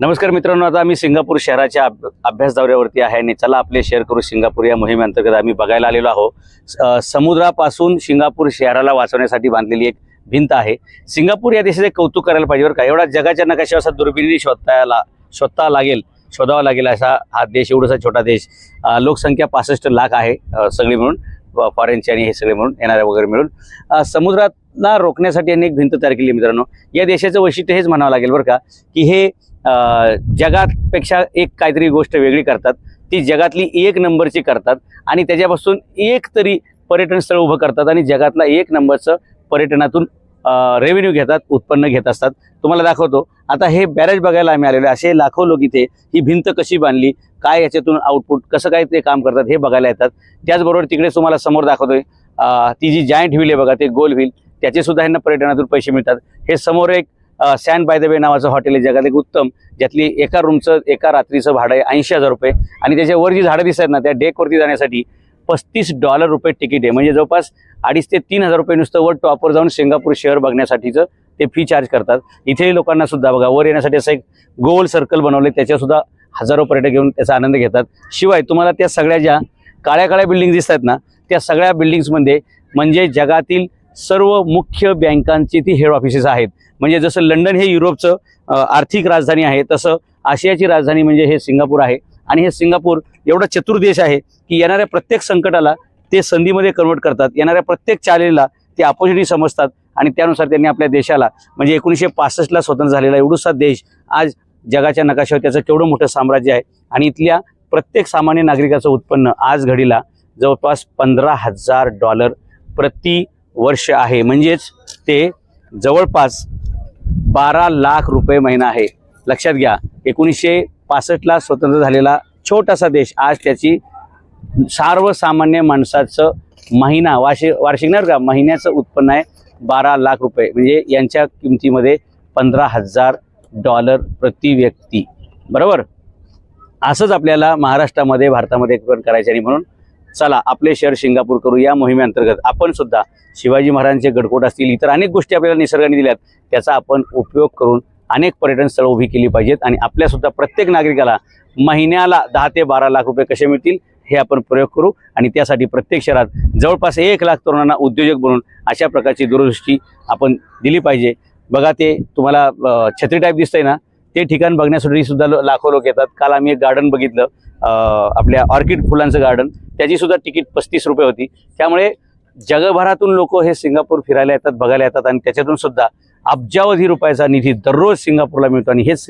नमस्कार मित्रांनो, आता आम्ही सिंगापूर शहराच्या अभ्यास दौऱ्यावरती आहे आणि चला आपले शेअर करू सिंगापूर या मोहिमेअंतर्गत आम्ही बघायला आलेलो आहोत। समुद्रापासून सिंगापूर शहराला वाचवण्यासाठी बांधलेली एक भिंत आहे। सिंगापूर या देशाचे कौतुक करायला पाहिजे बरं का। एवढा जगाच्या नकाशावर असा दुर्बिणीने शोधावा लागेल असा हा देश, एवढासा छोटा देश। लोकसंख्या 65 लाख आहे सगळी मिळून, फॉरेनचे आणि हे सगळे मिळून, येणारे वगैरे मिळून। समुद्राला रोखण्यासाठी अनेक भिंत तयार केली मित्रांनो। या देशाचं वैशिष्ट्य हेच म्हणावं लागेल बरं का की हे जगापेक्षा एक काहीतरी गोष्ट वेगळी करतात, ती जगातली एक नंबरची करतात आणि त्याच्यापासून एक तरी पर्यटन स्थळ उभं करतात आणि जगातला एक नंबरचं पर्यटनातून रेव्हेन्यू घेतात, उत्पन्न घेत असतात। तुम्हाला दाखवतो आता हे बॅरेज बघायला आम्ही आलेलो, असे लाखो लोक इथे ही भिंत कशी बांधली, काय याच्यातून आउटपुट कसं काय ते काम करतात हे बघायला येतात। त्याचबरोबर तिकडे तुम्हाला समोर दाखवतोय ती जी जायंट व्हील आहे बघा, ते गोल व्हील, त्याचे सुद्धा यांना पर्यटनातून पैसे मिळतात। हे समोर एक सॅन बाय द वे नावाचं हॉटेल आहे, जगात एक उत्तम, ज्यातली एका रूमचं एका रात्रीचं भाडं आहे 80,000 रुपये आणि त्याच्यावर जी झाडं दिसतात ना, त्या डेकवरती जाण्यासाठी $35 तिकीट आहे। म्हणजे जवळपास 2,500 ते 3,000 रुपये नुसतं वर टॉपवर जाऊन सिंगापूर शहर बघण्यासाठीचं ते फी चार्ज करतात। इथे लोकांना सुद्धा बघा वर येण्यासाठी असं एक गोल सर्कल बनवले, त्याच्या सुद्धा हजारो पर्यटक घेऊन त्याचा आनंद घेतात। शिवाय तुम्हाला त्या सगळ्या ज्या काळ्या काळ्या बिल्डिंग दिसतात ना, त्या सगळ्या बिल्डिंग्समध्ये म्हणजे जगातील सर्व मुख्य बँकांची ती हेड ऑफिसेस आहेत। म्हणजे जसं लंडन हे युरोपचं आर्थिक राजधानी आहे, तसं आशियाची राजधानी म्हणजे हे सिंगापूर आहे। आणि हे सिंगापूर एवढा चतुर देश आहे की येणाऱ्या प्रत्येक संकटाला ते संधीमध्ये कन्वर्ट करतात, येणाऱ्या प्रत्येक चॅलेंजला ते अपॉर्च्युनिटी समजतात आणि त्यानुसार त्यांनी आपल्या देशाला म्हणजे 1965ला स्वतंत्र झालेला एवढासा देश आज जगाच्या नकाशावर त्याचं केवढं मोठं साम्राज्य आहे। आणि इथल्या प्रत्येक सामान्य नागरिकाचं उत्पन्न आज घडीला जवळपास $15,000 प्रति वर्ष आहे। म्हणजेच ते जवळपास 12 लाख रुपये महिना आहे। लक्षात घ्या, 1965ला स्वतंत्र झालेला छोटासा देश आज त्याची सर्वसामान्य माणसाचं वार्षिक नाही का, महिन्याचं उत्पन्न आहे 12 लाख रुपये, म्हणजे यांच्या किमतीमध्ये $15,000 प्रति व्यक्ती, बरोबर। असंच आपल्याला महाराष्ट्रामध्ये भारतामध्ये पण करायचं आणि म्हणून चला आपले शहर सिंगापूर करू या मोहिमेअंतर्गत आपण सुद्धा शिवाजी महाराजांचे गडकोट असतील, इतर अनेक गोष्टी आपल्याला निसर्गाने दिल्यात, त्याचा आपण उपयोग करून अनेक पर्यटन स्थळं उभी केली पाहिजेत आणि आपल्या सुद्धा प्रत्येक नागरिकाला महिन्याला 10 ते 12 लाख रुपये कसे मिळतील हे आपण प्रयोग करू। आणि त्यासाठी प्रत्येक शहरात जवळपास 1 लाख तरुणांना उद्योजक बनवून अशा प्रकारची दूरदृष्टी आपण दिली पाहिजे। बघा ते तुम्हाला छत्री टाईप दिसतंय ना, ते ठिकाण बघण्यासाठी सुद्धा लाखो लोक येतात। काल आम्ही एक गार्डन बघितलं, आपल्या ऑर्किड फुलांचं गार्डन, त्याची सुद्धा तिकीट 35 रुपये होती। त्यामुळे जगभरातून लोक हे सिंगापूर फिरायला येतात, बघायला येतात आणि त्याच्यातून सुद्धा अब्जावधी रुपयाचा निधी दररोज सिंगापूरला मिळतो आणि हेच